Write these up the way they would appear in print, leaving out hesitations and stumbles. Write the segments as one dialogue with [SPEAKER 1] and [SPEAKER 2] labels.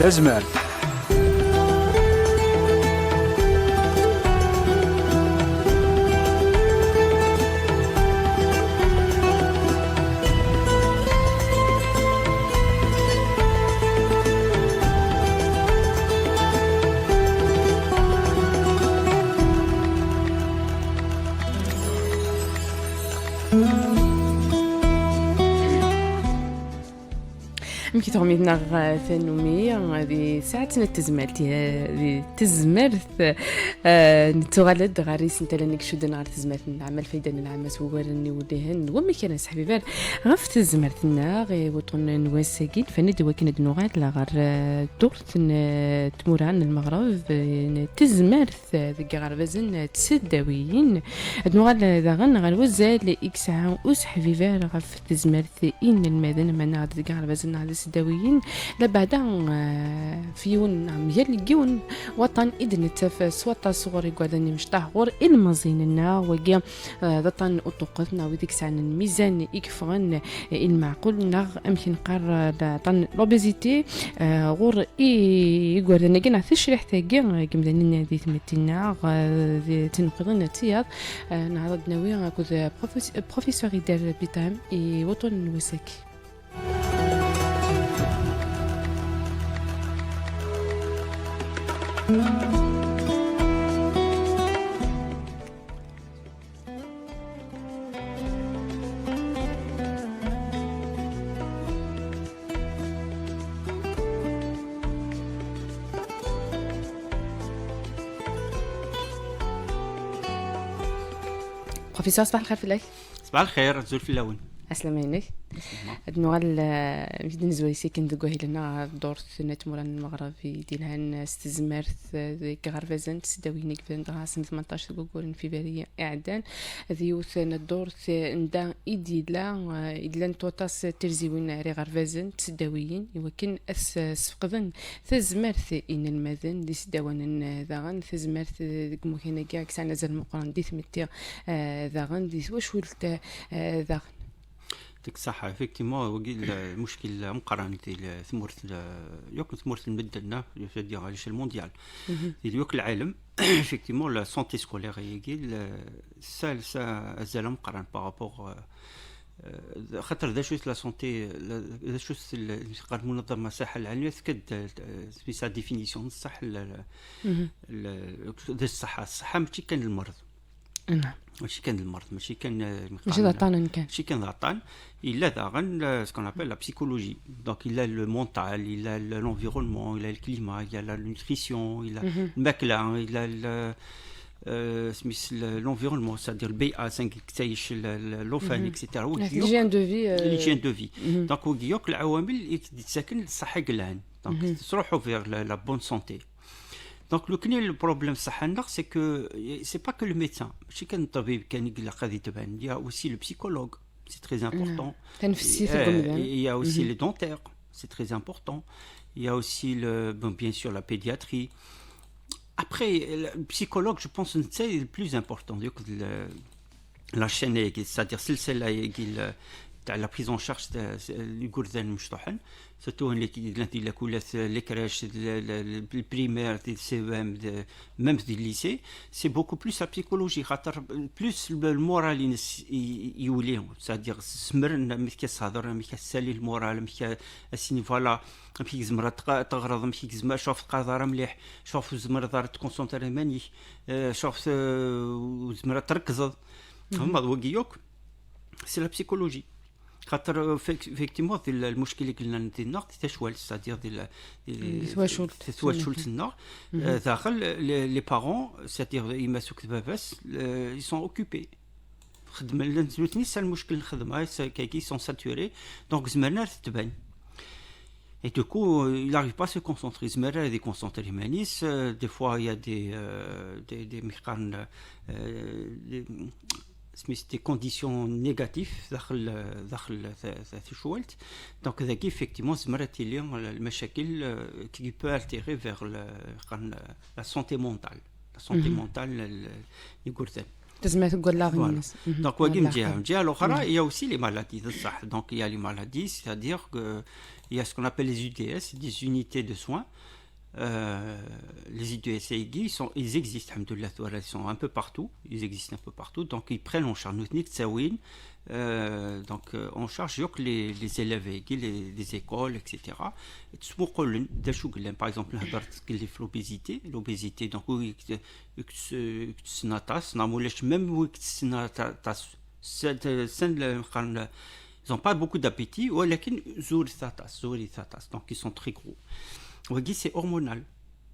[SPEAKER 1] تزمر.
[SPEAKER 2] مكي تغميدنا ثانومي هذه ساعتنا التزمالتي هذه تزمرت نتغلد غاريس نتا لانك شد نهار تزمرت نعمل فايدة نعمس وورني ودهن وما كان صاحبي بال غف تزمرتنا غي وطن نواساكين فند وكن دنوغات لا غار دورت تموران المغرب تزمرت ذيك غربزن تسداويين دنوغات داغن غنوزال اكس عام وصاحبي بال غف تزمرت ان المدن من ذيك غربزن على السداويين لبعدا في يون عم يلقيون وطن إذن التفاس وطن صغري قادني مش طهور المزيننا وجا وطن أطوقتنا وذيك سعنا الميزان يكفغن المعقول نغ أمكن قار طن لوبيزيتي غور يقعدنا جنا تشرح تاجي كمدانين ذي تمتنا تنقضنا تياب نعرض نويا كذا بروفيسور يدار بتام وطن وساكي. بروفيسور صباح الخير فيك.
[SPEAKER 3] صباح الخير زول في اللون.
[SPEAKER 2] أسلمينك. نوال ميدن زويسي كندقوه لنا دور ثنات موران المغرب في ديالهن استزمرت ذيك غرفزن تسداوينك في نهار 18 غوغورن في بريه اعدان ذيوث الدور ندا إدلا نتوطاس ترزيوين ري غرفزن تسداويين ولكن سفقدن ثزمرت ان المذن دي سداوان ذاغن ثزمرت ديك مكانه كاع كسانا زال مقرن دي ثمتي ذاغن دي واش ولت ذاغن
[SPEAKER 3] ديك الصحة effectivement وقيل المشكل مقارنة ثمورة يوك ثمورة المدة في على المونديال يوك العالم effectivement la santé scolaire يقيل سا زال مقارن بارابور خاطر ذا شوت لا سونتي ذا شوت قال منظمة الصحة العالمية تكد في سا ديفينيسيون صح الصحة ماشي كان المرض.
[SPEAKER 2] نعم
[SPEAKER 3] ماشي كان المرض ماشي كان
[SPEAKER 2] ماشي ضطان كان
[SPEAKER 3] ماشي كان ضطان الا داغن سكون ابل لا psychologie donc il a le mental il a l'environnement il a le climat il a la nutrition il a الماكله il a سميس l'environnement c'est-à-dire البيئه سانك تعيش اللوفان اكسيتيرا
[SPEAKER 2] l'hygiène de vie
[SPEAKER 3] l'hygiène de vie donc ويوك العوامل اللي تساكن الصحه كلهن donc تروحوا vers la bonne santé. Donc le problème c'est que c'est pas que le médecin, il y a aussi le psychologue, c'est très important. Il y a aussi les dentaires, c'est très important. Il y a aussi bien sûr la pédiatrie. Après le psychologue, je pense que c'est le plus important. La chaîne, c'est-à-dire celle-là تاع لا بريز اون شارج الجردان مشطوحن سيرتو اللي كولات لي كراش البريمير دي سي ام ميم دي ليسي سي بوكو بلوس لا بسيكولوجي خاطر بلوس المورال يوليهم سادير سمر ملي كتهضر ملي كتسالي المورال ملي اسيني فوالا ملي زمره تغرض ملي زمره شوف قادره مليح شوف زمره دار تكونسونطري ماني شوف زمره تركز هما وكيوك سي لا بسيكولوجي خاطر effectivement المشكل اللي قلنا ندير تشوال c'est-à-dire تشوال النار داخل لي بارون c'est-à-dire يمسوك باباس ils sont occupés خدمه لازمتني سا المشكل الخدمه كي سون ساتوري دونك زمرنا تبان et du coup il arrive pas à se concentrer زمرنا دي كونسونطري مانيس des fois il y a des ميقان des conditions négatives داخل شوالت دونك ذاك effectivement زمرت لي المشاكل qui peut altérer vers la santé mentale يقول Donc, il y a aussi les maladies. Donc, il y a les maladies, c'est-à-dire qu'il y a ce qu'on appelle les UDS, des unités de soins. Les UDS aiguës, ils existent, ils sont un peu partout. Ils existent un peu partout. Donc, ils prennent en charge on charge les élèves aiguës, les écoles, etc. Par exemple, l'obésité, donc même ils n'ont pas beaucoup d'appétit, donc ils sont très gros. C'est hormonal.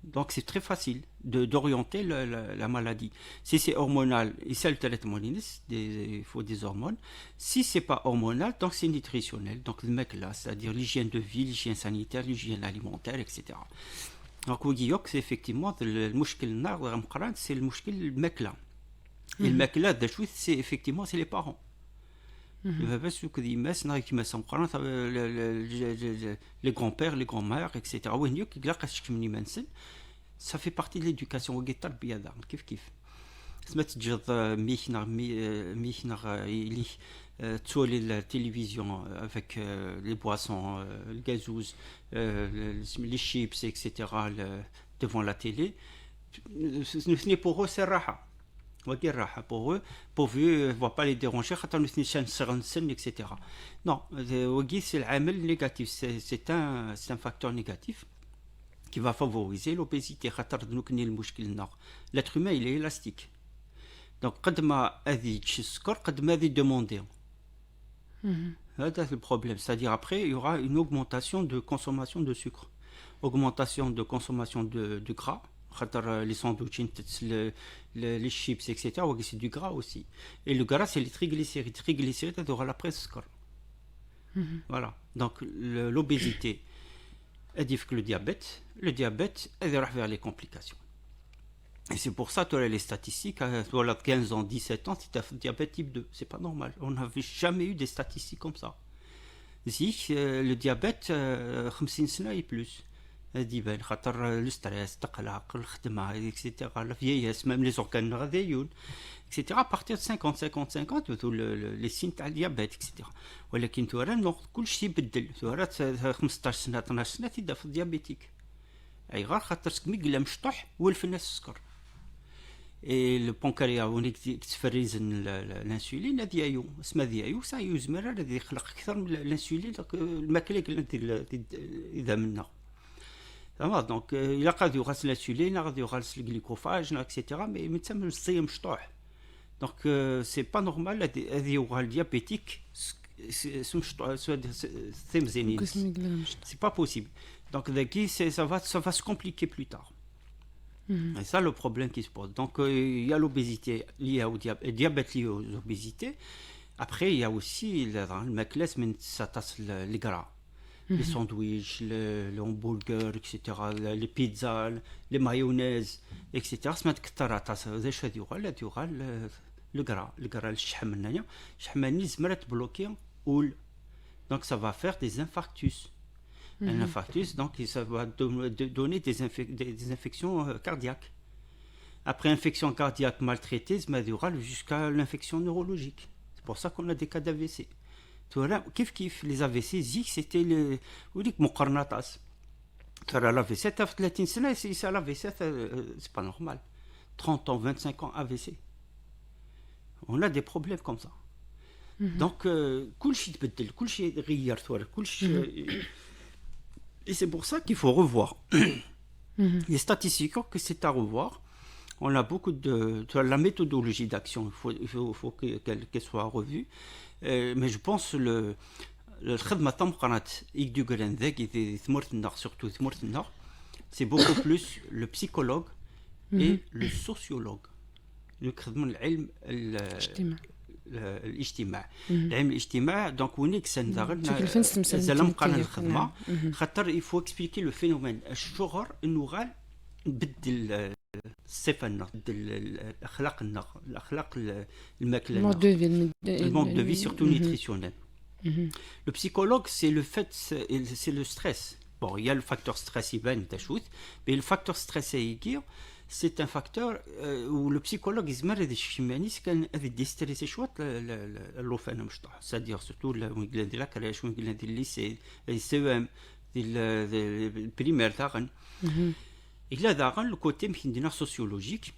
[SPEAKER 3] Donc c'est très facile d'orienter la maladie. Si c'est hormonal, il faut des hormones. Si c'est pas hormonal, donc c'est nutritionnel. Donc le mec là, c'est-à-dire l'hygiène de vie, l'hygiène sanitaire, l'hygiène alimentaire, etc. Donc c'est effectivement le c'est le mec là. Et le mec là, c'est effectivement c'est les parents. Les grands-pères, les grands-mères, etc. Ça fait partie de l'éducation. La télévision avec les boissons, le gazouze, les chips, etc. devant la télé. Pour eux, c'est raha. Pour eux, pourvu ne va pas les déranger, etc. Non, c'est l'amel négatif, c'est un facteur négatif qui va favoriser l'obésité. L'être humain, il est élastique. Donc, quand il demander. C'est le problème. C'est-à-dire, après, il y aura une augmentation de consommation de sucre, augmentation de consommation de gras. Les sandwichs, les chips, etc. C'est du gras aussi. Et le gras, c'est les triglycérides. Les triglycérides, ça aura la presse. Voilà. Donc, l'obésité, elle dit que le diabète, elle ira vers les complications. Et c'est pour ça que les statistiques, à 15 ans, 17 ans, si tu as diabète type 2, c'est pas normal. On n'avait jamais eu des statistiques comme ça. Si, le diabète, 50 ans et plus. Le stress, etc. La vieillesse, même les organes radioactifs, etc. À partir de 50 les signes de diabète, etc. ولكن كل شيء بدل 15 سنه 12 سنه تبدا في الديابيتيك اي غير خاطر مقله مشطح ولفنا السكر. Et le pancréas تفرز الانسولين ديالو اسمها ديالو سا يزمر الذي يخلق اكثر من الانسولين الماكله اللي اذا منا. Donc, il a غادي يغسل l'insuline, غادي يغسل le glycophage, etc. Mais ça me semble مشطوح. Donc, c'est pas normal هذه يوغال diabétique c'est pas possible. Donc, ça va se compliquer plus tard. Et ça, le problème qui se pose. Donc, il y a l'obésité liée au diabète lié aux obésités. Après, il y a aussi le maclès, mais ça tasse les gras. Les sandwichs, les hamburgers, etc., les pizzas, les mayonnaises, etc. Ça le gras, donc ça va faire des infarctus. Un infarctus, donc ça va donner des infections cardiaques. Après infection cardiaque maltraitée, ça va jusqu'à l'infection neurologique. C'est pour ça qu'on a des cas d'AVC. Les AVC, c'était le مقارنات. l'AVC, 30 سنة, c'est l'AVC, c'est pas normal. 30 ans, 25 ans AVC. On a des problèmes comme ça. Donc, كل شيء تبدل, كل شيء غير, كل شيء. Et c'est pour ça qu'il faut revoir. Les statistiques, que c'est à revoir. On a beaucoup de la méthodologie d'action, il faut qu'elle soit revue. Mais je pense le الخدمة تم قناة إيجدوغلان ذاك ثمرت النار surtout ثمرت النار c'est beaucoup plus le psychologue et le sociologue الخدمة العلم الاجتماع العلم الاجتماع دونك ونيك سندغل زلم قناة الخدمة خاطر il faut expliquer le phénomène الشغر انه غال بدل الصفة الأخلاق الماكلة المود دو في surtout nutritionnel. Le psychologue, c'est le stress. Bon, il y a le facteur stress, mais le facteur stress à écrire, c'est un facteur où le psychologue يزمر هذا الشمانيس كان هذا ديستريسي شوط اللوفان مشطح c'est-à-dire surtout وين قلنا ديال الكراش وين قلنا ديال الليسي السي ام ديال البريمير تاعن إلا داغن le côté يمكن sociologique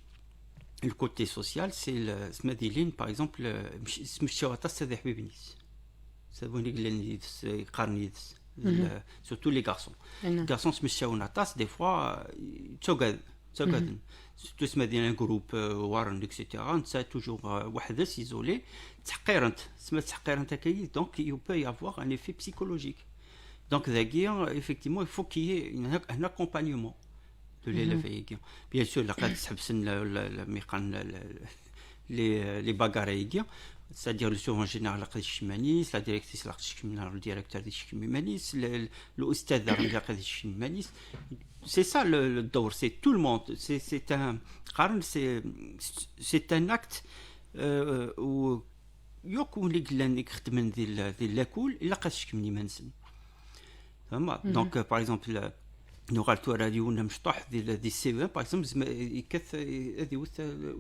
[SPEAKER 3] le côté social c'est سما ديالين par exemple مشاو طاس هذا حبيبنيس سابوني قلنا قارني surtout les garçons. Les garçons se mettent en attaque, des fois, surtout se mettent dans un groupe, etc. C'est toujours isolé. Donc, il peut y avoir un effet psychologique. Donc, effectivement, il faut qu'il y ait un accompagnement de l'élève. Bien sûr, les bagarres. C'est-à-dire le surveillant général de Chimanis, la directrice le directeur de Chimanis, l'ostad de Chimanis. C'est ça le dor, c'est tout le monde. C'est un acte où يكون اللي قلنا يخدم ديال لاكول الا قاش كمني منسن فهمت دونك باغ اكزومبل نوغال توراديونا مشطوح ديال السي او باغ اكزومبل يكث هذه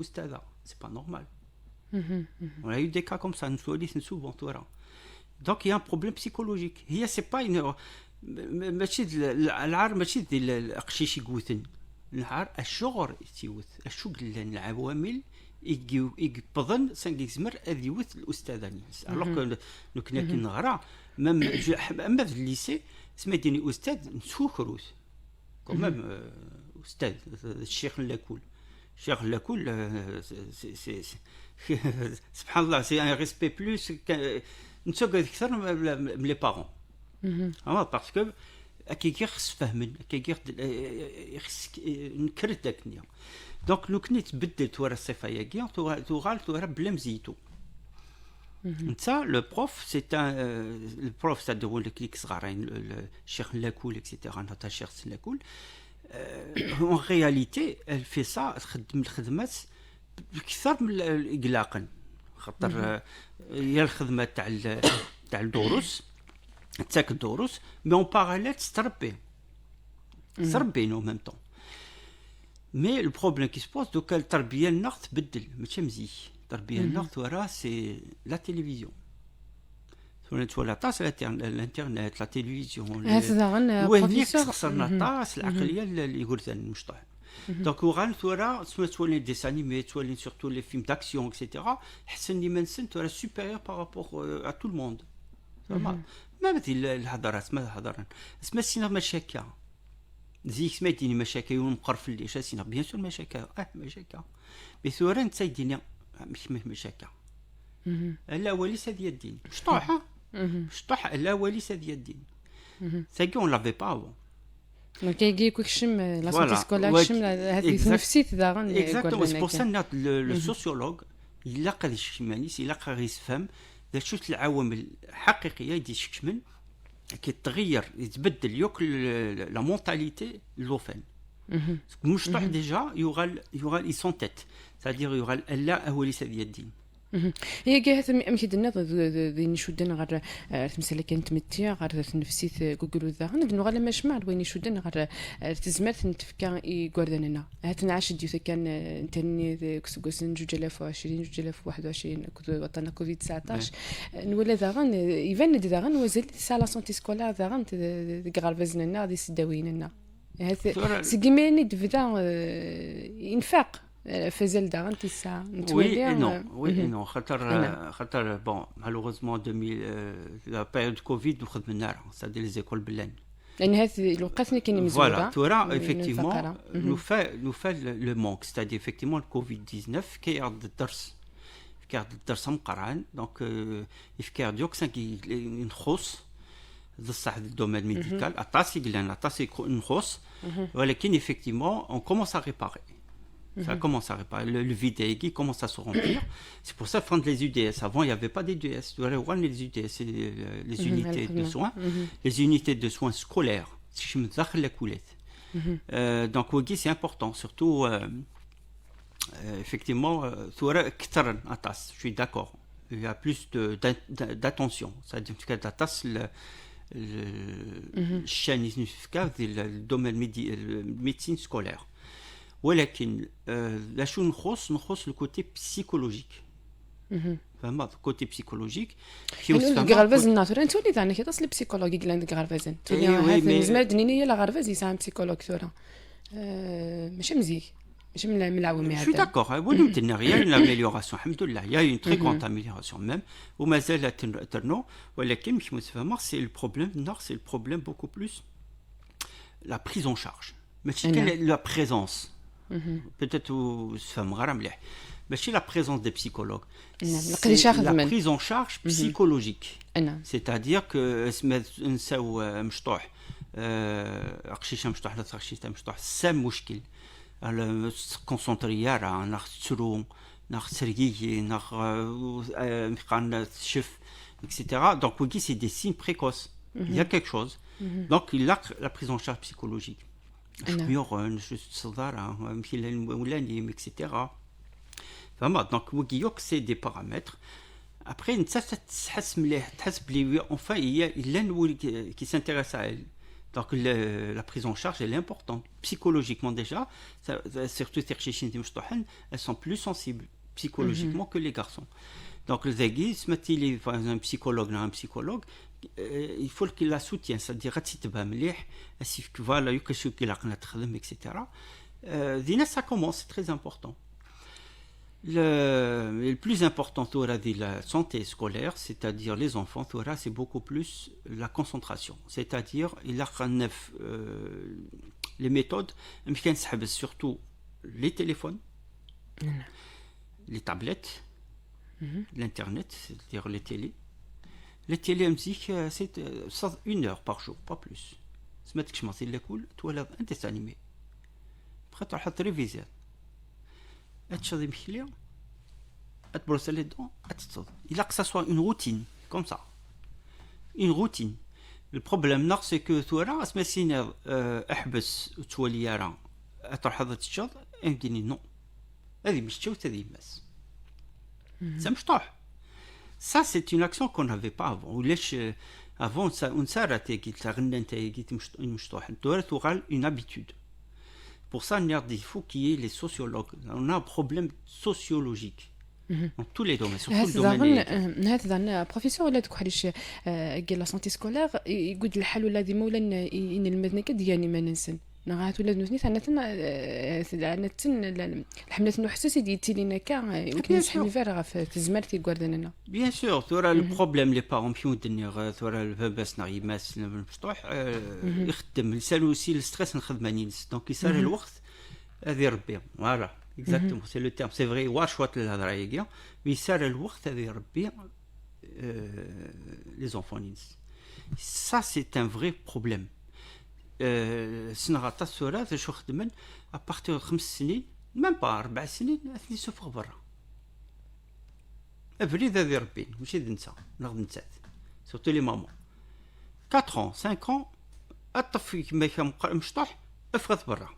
[SPEAKER 3] استاذه سي با نورمال. On a eu des cas comme ça, nous souvent, donc il y a un problème psychologique. C'est pas une ماشي العار ماشي ديال القشيش يقوتن العار الشغل يتيوث الشغل العوامل يقبضن سنجزمر اديوث الاستاذاني alors que كنا كنغرا اما في الليسي سميتني استاذ نسوخروث كومام استاذ الشيخ لاكول الشيخ لاكول سبحان الله سي ان ريسبي بلوس نسوق اكثر من لي بارون باسكو كي خص فهمن كي خص نكرت داك النية دونك لو كني تبدل تورا الصفه ياكي تورا بلا مزيتو انت لو بروف سي ان البروف تاع دول كليك صغارين الشيخ لاكول اكسيتيرا نتا الشيخ لاكول en réalité elle fait ça تخدم الخدمات بكثر من الاقلاقا خاطر هي الخدمه تاع الدروس تاك الدروس مي اون باراليل تربي نو ميم طون مي لو بروبليم كي سبوز دوكا التربيه لنا تبدل ماشي مزيان التربيه لنا ورا سي لا تيليفزيون ولا طاس الانترنت لا تيليفزيون
[SPEAKER 2] هذا
[SPEAKER 3] بروفيسور خسرنا طاس العقليه اللي قلت المشطح دونك وغان ثورا تولي دي انيمي تولي سورتو لي فيلم داكسيون اكسيتيرا حسن لي منسن ثورا سوبيريور بارابور ا تو الموند ما مثل الهضرات ما هضران اسمها السينما مشاكل زيك سمعتيني مشاكل ونقرف ليش السينما بيان سور مشاكل مشاكل مي ثورا انت الدنيا مش مشاكل لا وليس ديال الدين شطوح لا وليس ديال الدين ساكي اون لافي با افون
[SPEAKER 2] كايجي كلشم لا سونتي سكولار شم هذه نفسيت داغن
[SPEAKER 3] اكزاكتومون سي بور سا لو سوسيولوج الا قاد يشمانيس الا قاد يفهم ذا شوت العوامل الحقيقيه يدي يشكمن كيتغير يتبدل يوك لا مونتاليتي لوفان مشطوح ديجا يوغال يسون تيت c'est-à-dire يوغال لا هو ليس ديال الدين
[SPEAKER 2] هي جهه مكيدنا ذي نشودنا غير المساله كانت متيا غير نفسيت جوجل ذا نغلا ما جمع وين نشودنا غير تزمرت نتفكا يغوردنا هات نعاش ديو كان تاني كسوسن 2020 2021 كنت وطنا كوفيد 19 نولا ذا غن يفن ذا غن وزل سالا سونتي سكولار ذا غن غير بزننا دي سداويننا هذا سيغيميني دفدا ينفاق فازل داغن تيسا
[SPEAKER 3] نتولي وي نو خاطر بون مالوغوزمون 2000 لا بيريود كوفيد وخدمنا سادي لي زيكول بلان
[SPEAKER 2] لان هذه الوقتني كاين مزوره
[SPEAKER 3] فوالا تورا ايفيكتيفمون نو في لو مونك سادي ايفيكتيفمون الكوفيد 19 كيعرض الدرس مقران دونك يفكر ديوك سانكي نخص بصح الدومين ميديكال اطاسي قلنا اطاسي نخص ولكن ايفيكتيفمون اون كومونس ا ريباري. Ça commence à réparer. Le vide qui commence à se remplir. C'est pour ça prendre les UDS. Avant, il n'y avait pas d'UDS. Les UDS, c'est les unités de soins. Les unités de soins scolaires. Donc, oui, c'est important. Surtout, effectivement, je suis d'accord. Il y a plus d'attention. C'est-à-dire que le domaine médecine scolaire. ولكن لا شو نخص الكوتي بسيكولوجيك. فهمت كوتي بسيكولوجيك
[SPEAKER 2] كيوصل غالفازن ناتور انت ولي ثاني كتصل بسيكولوجي كلاند غالفازن تولي هذا زعما دنينيه لا غالفاز يسام بسيكولوج ثورا ماشي مزيك ماشي من العوامي هذا.
[SPEAKER 3] Je suis d'accord. Il y a une amélioration. Alhamdoulilah, il y a une très grande amélioration même. وما زال ترنو ولكن مش متفاهمه c'est le problème nord c'est le problème beaucoup plus la prise en charge. ماشي la présence. Peut-être فهم غير مليح. ماشي la présence des psychologues. C'est la prise en charge psychologique. C'est-à-dire que نساو مشطوح قشيشه مشطوح لا قشيشه مشطوح سام مشكل. الكونسونطريا راه نخسرو نخسريي نخ شف etc. Donc oui c'est des signes précoces. Il y a quelque chose. Donc il a la prise en charge psychologique. Je صداع مشي للمولاني etc. فهمت. Donc oui c'est des paramètres. Après انت تحس مليح تحس بلي enfin il y a qui s'intéresse à elle. Donc la prise en charge elle est importante psychologiquement déjà surtout les chichines elles sont plus sensibles psychologiquement que les garçons. Donc le zagis par exemple un psychologue il faut qu'il la soutienne c'est-à-dire تبقى مليح اسيف voilà يكشف كي لقنا تخدم etc. دينا ça commence c'est très important. Le plus important de la santé scolaire, c'est-à-dire les enfants, c'est beaucoup plus la concentration. C'est-à-dire, il y a les méthodes, surtout les téléphones, les tablettes, l'internet, c'est-à-dire les télés. Les télés, c'est 1 heure par jour, pas plus. C'est ce que je l'école, tu as un dessin animé. Après, tu as la télévision. تشرب مخليه تبرس لي دون تتصد الا que ça soit une routine comme ça une routine. Le problème là c'est que toi اسمسينا احبس وتولي راه تروح هذا تشرب يمديني نو هذه مش تشوت هذه بس ça مشطوح. Ça c'est une action qu'on n'avait pas avant. ولاش avant ça on s'arrêtait قلت غنى انت قلت مشطوح الدوره تغال une habitude. Pour ça, il faut qu'il y ait les sociologues. On a un problème sociologique dans tous les domaines, surtout le domaine.
[SPEAKER 2] هذا بروفيسور ولا دوك حاليش قال لا سونتي سكولير يقول الحل ولا ديما ولا ان المذنكه ديالي ما ننسن نغات ولا نوثني ثاني الحمله النحسوسي ديتي لينا كاع وكنسحب فيها في زمرتي غاردنا
[SPEAKER 3] بيان سور ترى البروبليم لي بارون فيو دنيا ترى الباس نغي ماس مفتوح يخدم يسالو سي الستريس نخدمانين دونك يسال الوقت هذه ربي فوالا اكزاكتومون سي لو تيرم سي فري واش وات الهضره هي يسال الوقت هذه ربي لي زونفونينس ça c'est un vrai problème. سنغاطا السورات شو خدمن ابارتيغ 5 سنين ميم با 4 سنين اثني سفر برا افريد هذه ربي ماشي ننسى ناخذ نسات سورتو لي مامون 4 ans 5 ans اطفي كما كان مشطوح افرض برا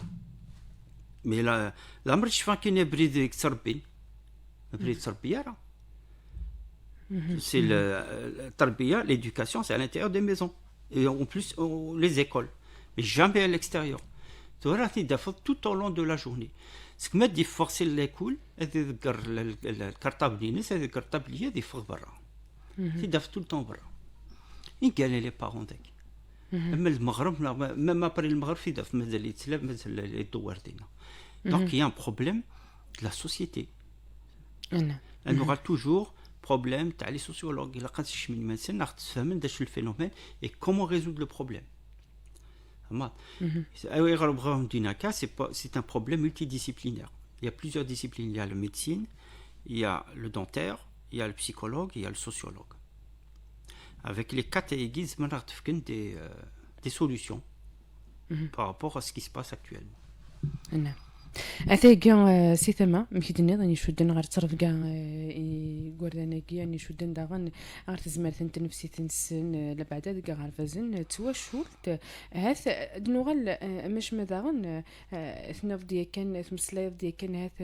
[SPEAKER 3] مي لا عمري شفا كاين بريد تربي بريد تربيه راه سي التربيه l'éducation c'est à l'intérieur des maisons et en plus les écoles mais jamais à l'extérieur. Tu vois, tu dois tout au long de la journée. Ce que m'a dit forcer l'école, c'est le cartable, c'est le cartable lié des forts barra. Tu dois tout le temps barra. Ils gagnent les parents d'eux. Même le Maghreb, même après le Maghreb, ils doivent mettre les télèves, mettre les douardines. Donc il y a un problème de la société. Elle aura toujours problème. Tu as les sociologues, il a quand je me dis, c'est le phénomène et comment résoudre le problème. C'est un problème multidisciplinaire. Il y a plusieurs disciplines. Il y a la médecine, il y a le dentaire, il y a le psychologue, il y a le sociologue. Avec les quatre aiguilles, des solutions par rapport à ce qui se passe actuellement.
[SPEAKER 2] أثاقا سيثما مكيدني ضني شودن غير تصرف كاع غوردانا كي يعني شودن داغن غير تزمر ثنت نفسي تنسن لبعدا كاع غير فازن تواشولت هاث دنوغل مش مداغن ثناف ديا كان ثمسلايف ديا كان هاث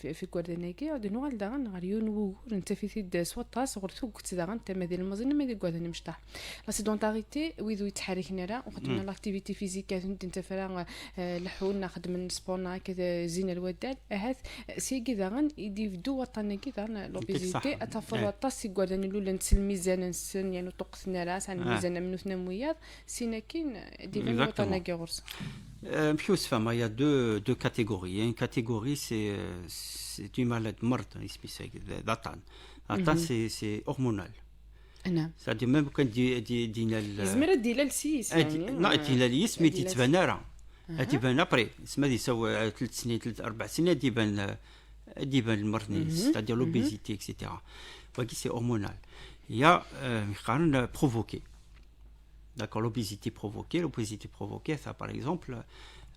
[SPEAKER 2] في غوردانا كي دنوغل داغن غير يونو انت في ثيد سواطاس غير ثوك داغن تا مادي المزن مادي غوردانا مشطح لا سيدونتاريتي ويدو يتحركنا راه وخدمنا لاكتيفيتي فيزيك انت فرا لحون نخدم من سبورنا كذا زين الودال هذا سي كذا يديفدو وطن كذا لوبيزيتي اتفر طاس يقول ان لولا نسل ميزان نسن يعني طقسنا راس عن ميزان منو ثنمويات سينا كاين ديال وطن كيغرس
[SPEAKER 3] Puis il y a deux catégories. Une catégorie, c'est une maladie morte, d'Atan. Atan, c'est hormonal. C'est-à-dire même quand دينا
[SPEAKER 2] زمرة ديال السيس يعني
[SPEAKER 3] لا ديال اليس مي تيتبان راه تيبان ابري اسمها دي سوا 3 سنين 4 سنين تيبان المرض c'est-à-dire l'obésité etc. ولكن c'est hormonal. Il y a قارن provoqué. D'accord, l'obésité provoquée, ça par exemple,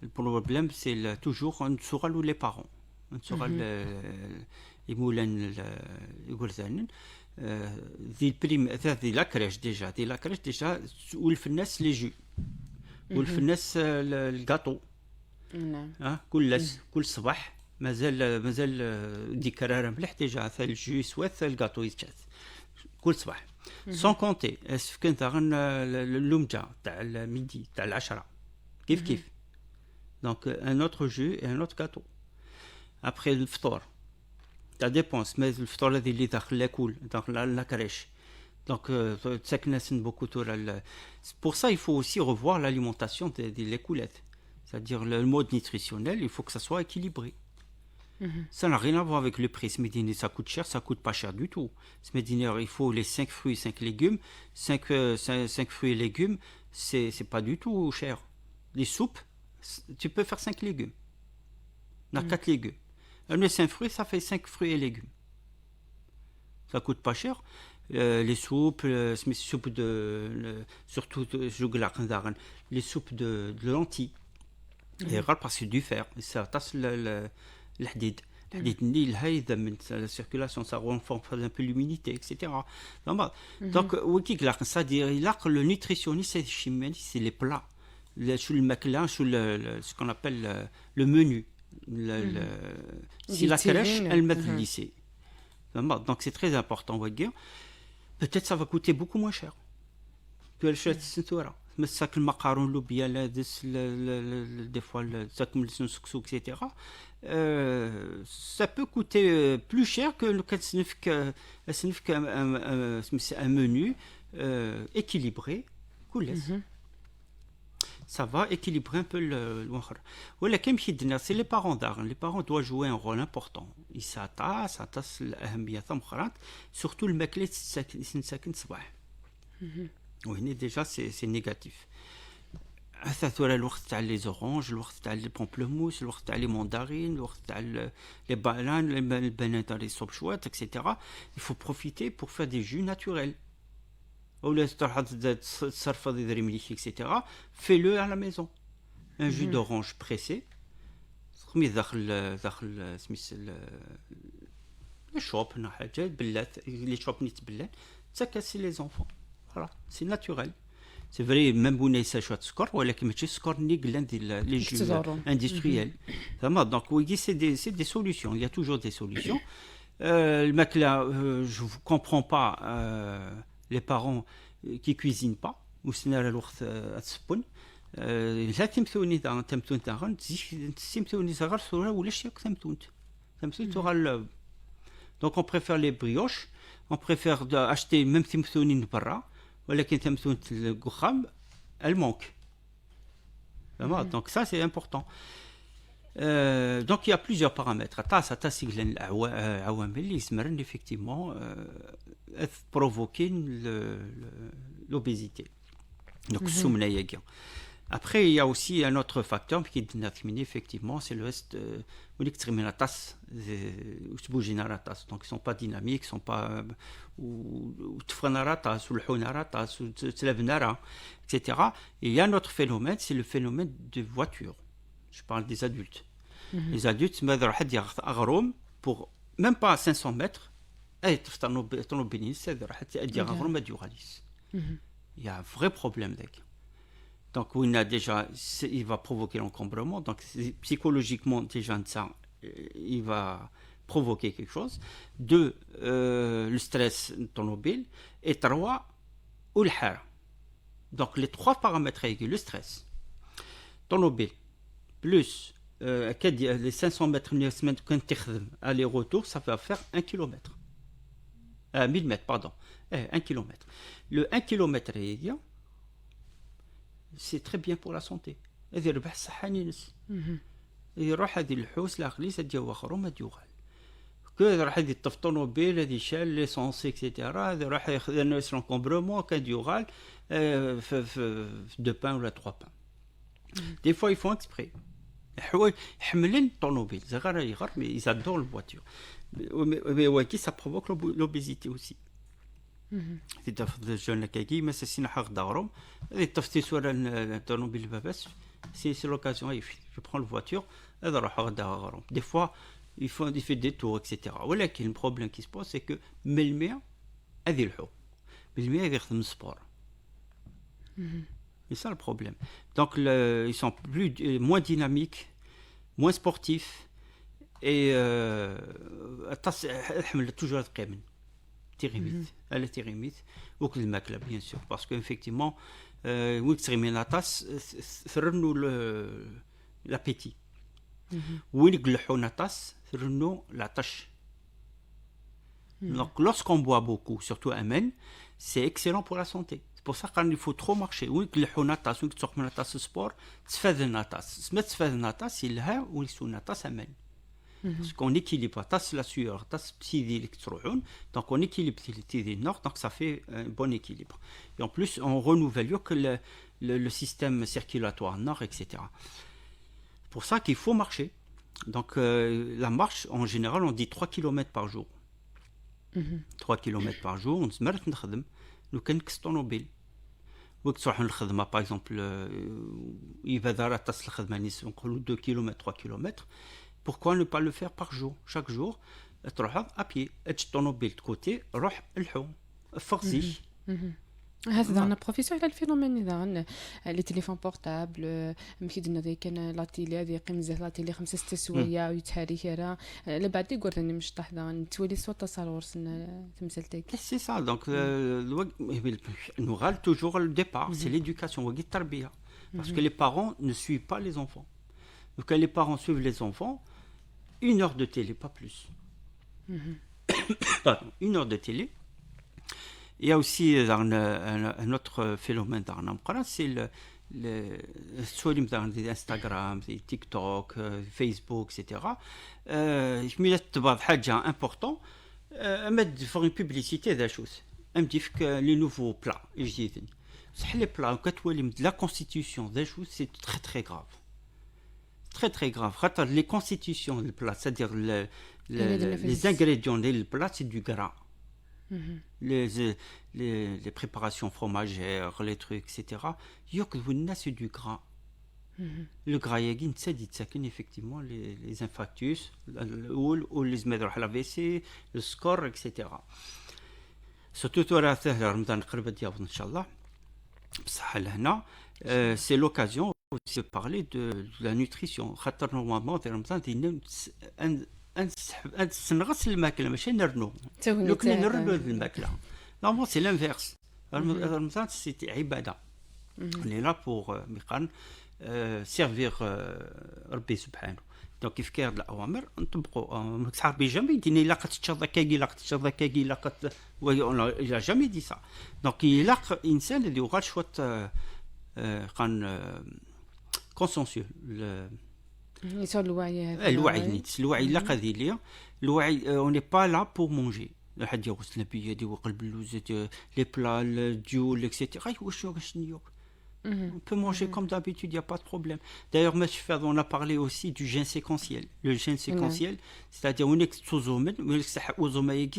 [SPEAKER 3] le problème c'est toujours on saura les parents. On saura les moulins دي البريم دي لاكريش ديجا ولف الناس لي جو ولف الناس الكاطو
[SPEAKER 2] نعم
[SPEAKER 3] كل صباح مازال دي كراره مليح ديجا ثا الجو سوات الكاطو يتشات كل صباح سون كونتي كان غن اللومجا تاع الميدي تاع العشرة كيف دونك ان اوتر جو اي ان اوتر كاطو ابري الفطور Ça dépend, mais le ftour هذه اللي داخل لاكول داخل لا كريش donc تسكنسن beaucoup pour ça il faut aussi revoir l'alimentation des coulettes, c'est-à-dire le mode nutritionnel il faut que ça soit équilibré. Ça n'a rien à voir avec le prix. Ce ça coûte cher, ça coûte pas cher du tout. Ce il faut les 5 fruits, 5 légumes, 5 fruits et légumes, c'est pas du tout cher. Les soupes, tu peux faire 5 légumes. On a 4 légumes. Les 5 fruits, ça fait 5 fruits et légumes. Ça coûte pas cher. Les soupes, surtout les soupes de lentilles. Et rare parce que c'est du fer. Ça tasse الحديد النيل هايذا من la circulation, ça renforce un peu l'humidité, etc. Donc, c'est-à-dire le nutritionniste, c'est les plats. Sur le maclin, sur ce qu'on appelle le menu. Si la crèche, elle met le lycée. Donc c'est très important, on va dire. Peut-être ça va coûter beaucoup moins cher que le chèque Sintora. Mais ça que le macaron, l'oubia, des fois, ça comme le sucre, etc. Ça peut coûter plus cher que le cas un menu équilibré. Cool. Ça va équilibrer un peu le c'est les parents d'art. Les parents doivent jouer un rôle important. Ils s'attassent surtout le mec oui, déjà c'est négatif. الوقت تاع les oranges, الوقت تاع les pamplemousses, الوقت تاع les mandarines, الوقت تاع les bananes, les bananes dans les soupes chouettes, etc. Il faut profiter pour faire des jus naturels. ولا تروح تصرف دير مليح etc. Fais-le à la maison. Un jus d'orange pressé. خمي داخل سميت الشوب هنا حاجه بلات لي شوب نيتبلات تسكسي لي زونفون. Voilà, c'est naturel. C'est vrai, même si on a شويه سكر ولكن ماشي سكر نيغلان ديال لي جو اندستريال. Donc oui, c'est des solutions, il y a toujours des solutions. Le mec là, je ne comprends pas les parents qui cuisinent pas ou سنا الوقت تسبن لا تمثوني تمثون تاعن تمثوني صغار صوره ولا شي تمثونت تغلب. Donc on préfère les brioches, on préfère acheter même تمثونين برا ولكن تمثون القخام elle manque. Donc ça c'est important. Donc il y a plusieurs paramètres. أتاس العوامل اللي يسمرن effectivement provoquer l'obésité. Donc السمنة ياكي. Après il y a aussi un autre facteur qui détermine effectivement c'est le reste où la tasse donc ils sont pas dynamiques, ils sont pas ou etc. Et il y a un autre phénomène, c'est le phénomène de voiture. Je parle des adultes. Les adultes pour même pas 500 mètres être il y a un vrai problème avec. Donc il va provoquer l'encombrement. Donc psychologiquement déjà ça il va provoquer quelque chose. 2 le stress automobile et 3 ou le hara. Donc les 3 paramètres régulent le stress automobile plus les 500 mètres de semaine aller-retour, ça va faire 1 km. 1000 mètres, pardon. 1 km. Le 1 km, c'est très bien pour la santé. إذا ربح الصحة نينس. يروح هذه الحوس العقلية ديال وخرهم هاد يوغال. كذا راح هذه الطوموبيل هذه شال ليسونس اكسيتيرا هذا راح ياخذ لنا كومبرومون كان يوغال في 2 بان ولا 3 بان. Des fois ils font exprès. يحملن الطوموبيل صغار يغر mais ils adorent la voiture. Mais ça provoque l'obésité aussi. في الجون كاكي ما سينا حق دارهم هذه التفتيش ولا الطوموبيل بس c'est l'occasion je prends la voiture هذا راح غدارهم. Des fois il fait des tours etc. ولكن le problème qui se pose c'est que بالمية هذه الحو بالمية يخدم السبور. C'est ça le problème. Donc ils sont moins dynamiques, moins sportifs et الحمل toujours قائمين تيريميت على تيريميت وكل الماكله bien sûr parce que effectivement وين ترمي لاطاس ثرنوا لابيتي وين يقلحوا لاطاس ثرنوا العطش. Donc lorsqu'on boit beaucoup surtout amen c'est excellent pour la santé. C'est pour ça qu'il faut trop marcher. وين يقلحوا لاطاس وين تسوق من لاطاس سبور تفاد الناطاس سمات تفاد الناطاس يلها ويسو ناطاس amen. Parce qu'on équilibre la sueur, donc on équilibre les nord, donc ça fait un bon équilibre. Et en plus, on renouvelle que le système circulatoire nord, etc. C'est pour ça qu'il faut marcher. Donc la marche, en général, on dit 3 km par jour. 3 km par jour, on se met à faire nous كنكس طوموبيل وقت تروح للخدمه باغ اكزومبل يبقى دارا تصل الخدمه نقولوا 2 km 3 km. Pourquoi ne pas le faire par jour? Chaque jour, تروح à pied. تش طوموبيل كوتي روح الحو فرزي.
[SPEAKER 2] هذا أنا بروفيسور على الفينومين إذا لي تليفون بورتابل مكيدنا ذي كان لاتيلي هذه قيمزه لاتيلي 5-6 سوايع ويتهاري كرا لبعد يقول راني مش طاحضه تولي صوت تصور سن تمثلتك.
[SPEAKER 3] C'est ça donc nous râle toujours le départ c'est l'éducation وقت التربيه parce que les parents ne suivent pas les enfants. Donc quand les parents suivent les enfants 1 heure de télé pas plus. Pardon, 1 heure de télé. Il y a aussi un autre phénomène dans l'emploi, c'est sur Instagram, TikTok, Facebook, etc. Je me dis que c'est important de faire une publicité de la chose. Je me dis que les nouveaux plats, les plats, la constitution des choses, c'est très très grave. Très très grave. Les constitutions des plats, c'est-à-dire les ingrédients des plats, c'est du gras. Les préparations fromagères, les trucs, etc. C'est du gras. Le gras, c'est effectivement les infarctus, ou les médroches à la WC, le score, etc. Surtout, c'est l'occasion aussi de parler de la nutrition. Normalement, نغسل الماكله ماشي نرنو لو كنا نرنو الماكله نورمال سي لانفيرس رمضان سي عباده اللي لا بور ميقان سيرفير ربي سبحانه دونك كيف كاين الاوامر نطبقوا صاحبي جامي يديني لا تشرب كاكي لا تشرب كاكي لا il a jamais dit ça donc il a انسان اللي وغال شويه كان كونسونسيو
[SPEAKER 2] يسول الوعي هذا
[SPEAKER 3] الوعي لا قضيه الوعي اون ني با لا بور مونجي واحد يغسل النبيه دي وقلب اللوز لي بلا الديول اكسيتيرا واش شنو on peut manger comme d'habitude, il n'y a pas de problème. D'ailleurs, on a parlé aussi du jeûne séquentiel. Le jeûne séquentiel, c'est-à-dire on est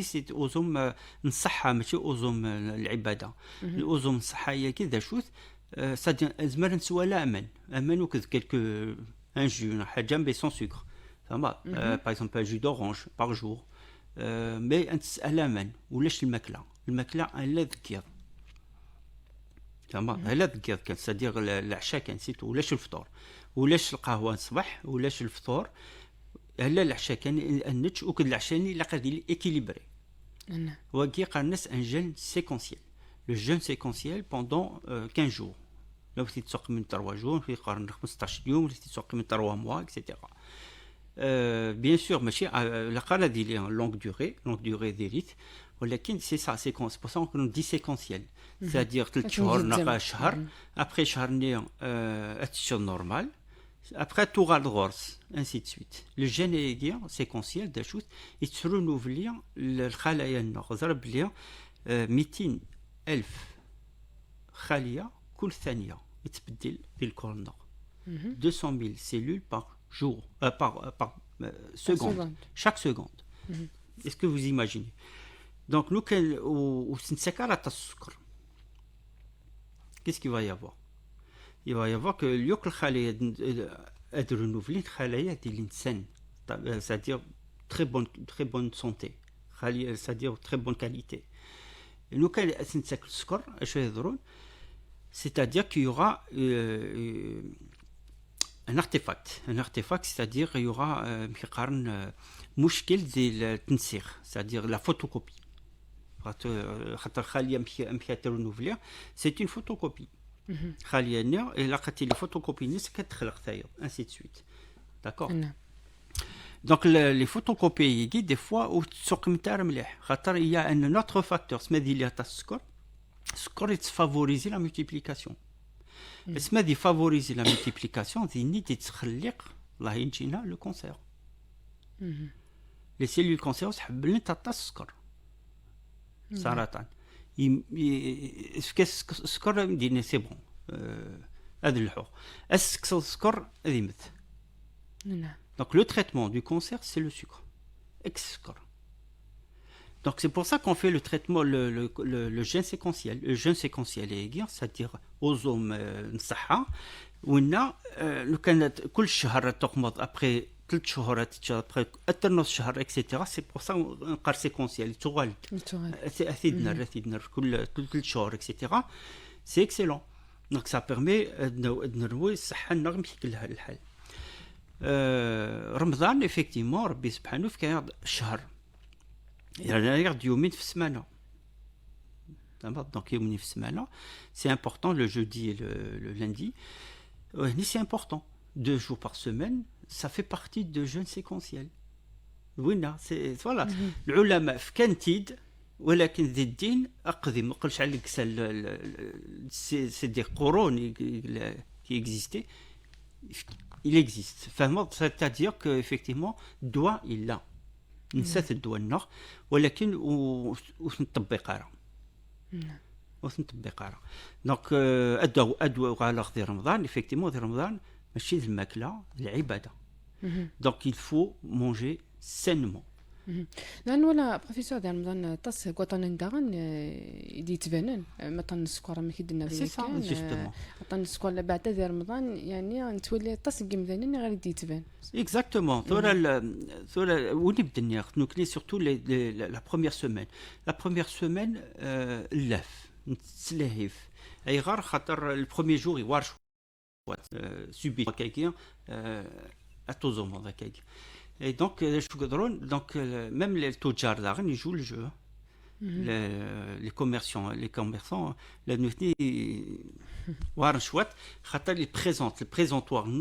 [SPEAKER 3] c'est ozom نصحة ماشي ozom العبادة. الozom نصحة هي كذا شوت c'est-à-dire زمان نسوى لا أمن وكذا quelques un jus, un jambé sans sucre. Ça va. Par exemple, un jus d'orange par jour. Mais à la main. Ou lèche le macla. Le macla, un lait de kier. Ça va. Un lait de kier, c'est-à-dire العشاء كان سيت وليش الفطور. وليش القهوة الصباح وليش الفطور. هلا العشاء كان النتش وكل العشاء اللي قاعد équilibré. وكي قالناس un jeûne séquentiel. Le jeûne séquentiel pendant 15 jours. لو بديتي تسوقي من 3 جور يقارن 15 يوم، بديتي تسوقي من 3 موا اكسيتيرا. بيان سور ماشي القاله ديالي لونغ ديوري ديليت، ولكن سي سا سيكونس بور سا كون دي سيكونسيال، سادير 3 شهور ناقا شهر، ابري شهرين اتشو نورمال، après tout غورس ainsi de suite. Le gène est séquentiel d'ajout et se renouvelle الخلايا النغ ضرب لي 200,000 خلية كل ثانية يتبدل بالكور النغ. 200,000 cellules par jour, par seconde, chaque seconde. Est-ce que vous imaginez? Donc nous وسنسكر السكر. Qu'est-ce qu'il va y avoir? Il va y avoir que اليوك الخلايا de renouveler الخلايا ديال الإنسان، c'est-à-dire très bonne santé، c'est-à-dire très bonne qualité. لو كان سنسكر السكر اش يهضرون؟ c'est-à-dire qu'il y aura un artefact, c'est-à-dire il y aura مشكل ديال التنسيق، c'est-à-dire la photocopie. خاطر خليه مشات رونوفلير سي اون فوتوكوبي، خليه نيا الا لقيتي لي فوتوكوبي نيس كتخلق ثايا انسي دو سويت. داكور. دونك لي فوتوكوبي يجي دي فوا وتسوق نتاع مليح، خاطر il y a un autre facteur سما ديال تاع السكر يتفافوريزي لا مولتيبليكاسيون. اسمها دي فافوريزي لا مولتيبليكاسيون دي نيت تخلق الله ينجينا لو كونسير. لي سيلول كونسير تحب لنا تاع السكر صراحه. السكر مدينا سي بون هذا الحق السكر هذه مثل.
[SPEAKER 2] نعم.
[SPEAKER 3] Donc le traitement du cancer c'est le sucre ex-sucre. Donc c'est pour ça qu'on fait le traitement le gène séquentiel. Le gène séquentiel c'est-à-dire osome نصحة وإن لو كانت كل شهر تقمض après 3 شهور après نص شهر اكسيتيرا. سي بور سا نقار سيكونسيال تغالد اثيدنا كل 3 شهور اكسيتيرا. سي اكسيلون. دونك سا بيرمي نروي الصحة النغم كلها الحال. رمضان افكتيمون ربي سبحانه في الشهر يعني يرد يومين في السمانه. دونك يومين في السمانه سي امبورطون لو جودي et le lundi. هني سي امبورطون 2 jours par semaine. Ça fait partie de jeûne séquentiel. وين سي فوالا العلماء في كانتيد ولكن ذي الدين اقدم ما قلش عليك سي دي قرون qui existait. Il existe. C'est-à-dire qu'effectivement, الدواء إلا نسات الدواء النغ ولكن وسنطبق دونك أدواء على غير رمضان. effectivement غير رمضان ماشي الماكلة العبادة. donc il faut manger sainement.
[SPEAKER 2] لأن ولا بروفيسور ديال رمضان طاس كوطن داغن يدي تبانن مثلا السكر ما كيدنا
[SPEAKER 3] سي سا جوستومون
[SPEAKER 2] مثلا السكر بعد ديال رمضان يعني نتولي طاس كيمثلا غير يدي تبان
[SPEAKER 3] اكزاكتومون. ثورة وني بدنا نوكلي سورتو لا بروميير سومين اللاف نتسلهف اي غار خاطر البروميير جور يوارش سوبي كاكيا اتوزوم هكاك. Et donc, même les tujars ils jouent le jeu. Les commerçants, la nuit, ils présentent le présentoir. Le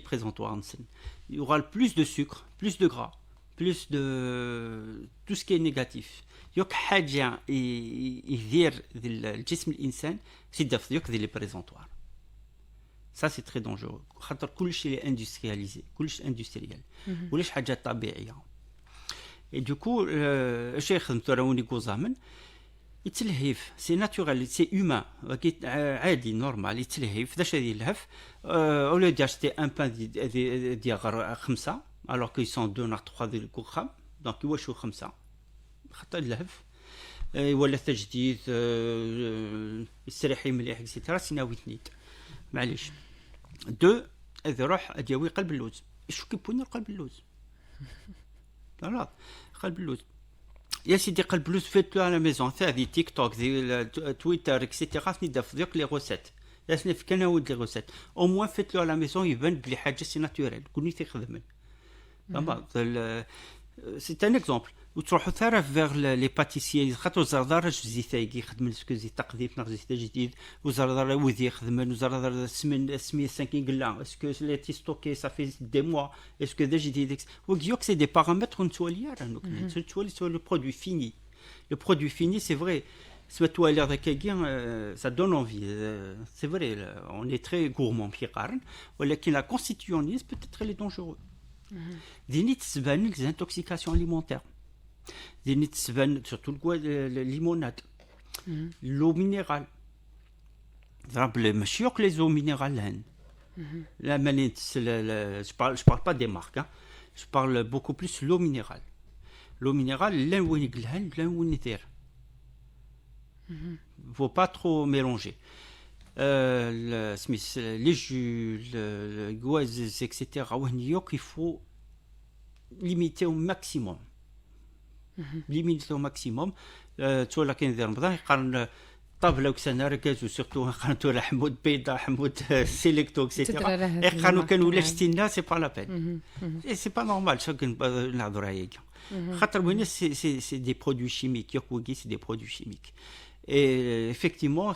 [SPEAKER 3] présentoir. Il y aura plus de sucre, plus de gras, plus de tout ce qui est négatif. Il y a حاجة يدير الجسم الإنسان سيدف يكذي les présentoirs. Ça c'est très dangereux. خاطر كل شيء industrialisé، كل شيء industriel. ولاش حاجات طبيعية. Et du coup اش يخدم تراوني كوزامن يتلهف سي ناتورال سي هيومان عادي نورمال يتلهف. داش هذه الهف ولا داشتي ان بان ديال 5 alors qu'ils sont 2 à 3 غرام. دونك يواشوا 5 خاطر اللهف ولا تجديد السريحي مليح اكسيتيرا سيناوي تنيت معليش. 2 هذا روح اديوي قلب اللوز. ايش كيبوني قلب اللوز؟ لا قلب اللوز يا سيدي قلب اللوز فيتو على ميزون هذه تيك توك دي تويتر اكسيتيرا سني داف ديك لي غوسيت لازم في كناود لي غوسيت او موان فيتو على ميزون يبان بلي حاجه سي ناتوريل كوني تيخدم. سي ان اكزومبل. وتروحوا ثرى vers les pâtissiers خاطر زرزار زيت يخدم زيت تقذيف ناخذ زيت جديد وزرزار وذي يخدم وزرزار سميه 5 قلا اسكو لي تي ستوكي صافي دي موا اسكو ذا جديد وكيوك سي دي بارامتر نتولي نتولي سو لو برودوي فيني لو برودوي فيني سي فري soit toi l'air de ça donne envie c'est vrai on est très gourmand في قارن ولكن la constitutionniste peut-être elle est dangereux ديني تسبان les intoxications alimentaires ديني تسبان surtout le limonade l'eau minérale ماشي يوك les eaux minérales la manette je parle pas des marques hein. Je parle beaucoup plus l'eau minérale là où il glane là où il est faut pas trop mélanger les jus le gouazes etc il faut limiter au maximum tu vois كاين رمضان يقارن طابله وكسانه ركاز وسورتو قارنتو على حمود بيضه حمود سيليكتو اكسيتيرا يقارنوا كانوا ولا شتينا سي با لا بين سي با نورمال شو نهضروا هيك خاطر وين سي دي برودوي شيميك ياكوكي سي دي برودوي شيميك Et effectivement,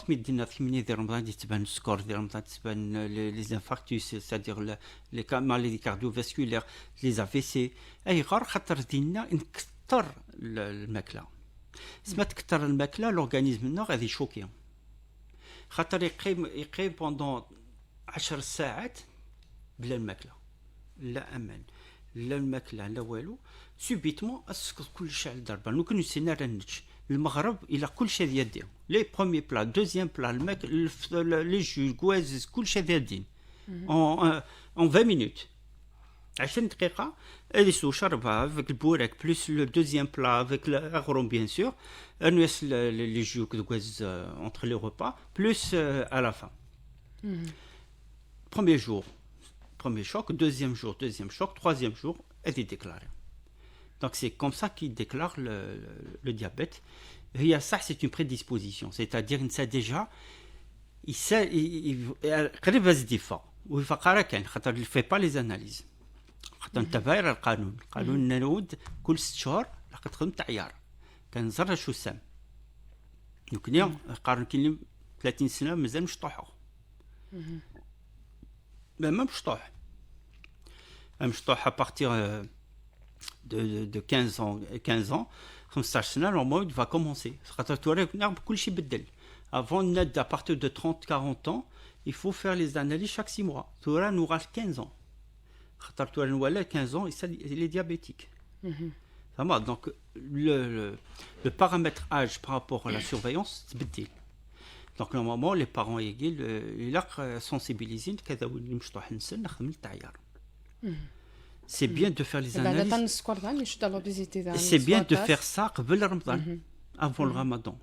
[SPEAKER 3] les infarctus, c'est-à-dire les maladies cardiovasculaires, les AVC, et l'organisme est choqué. Il pendant 10 ساعات بلا الماكله لا امان لا الماكله لا والو subitement اسكر كل شيء على ضربه لو كانوا سينا رنتش المغرب الى كل شيء ديال لي بروميي بلا دوزيام بلا الماك لي جو كواز كل شيء ديال en 20 minutes 20 دقيقه اللي شربها avec البوراك plus le deuxième plat avec l'agrom bien sûr les jus كواز entre les repas plus à la fin premier jour premier choc deuxième choc troisième jour elle est déclarée. Donc c'est comme ça qu'il déclare le diabète. Et ça, c'est une prédisposition. C'est-à-dire qu'il sait déjà, il sait, il va se défendre. Ou il ne fait pas les analyses. Il تباير القانون نعود كل 6 شهور لقد خدمت عيار كنزر شو سام نكني قارن كاين 30 سنه مازال مشطوحه ما مشطوح مشطوح à partir de 15 ans 15 سنه normalement il va commencer خاطر توريك نعرف كل شيء بدل avant à partir de 30 40 ans il faut faire les analyses chaque 6 mois تورا نوغال 15 ans خاطر تورا نولا 15 ans il est diabétique donc le paramètre âge par rapport à la surveillance تبدل donc normalement les parents ils sensibilisent كذا اللي مشطوح نسن نخدم التعيار c'est bien de faire les analyses. C'est bien de faire ça قبل رمضان avant le ramadan.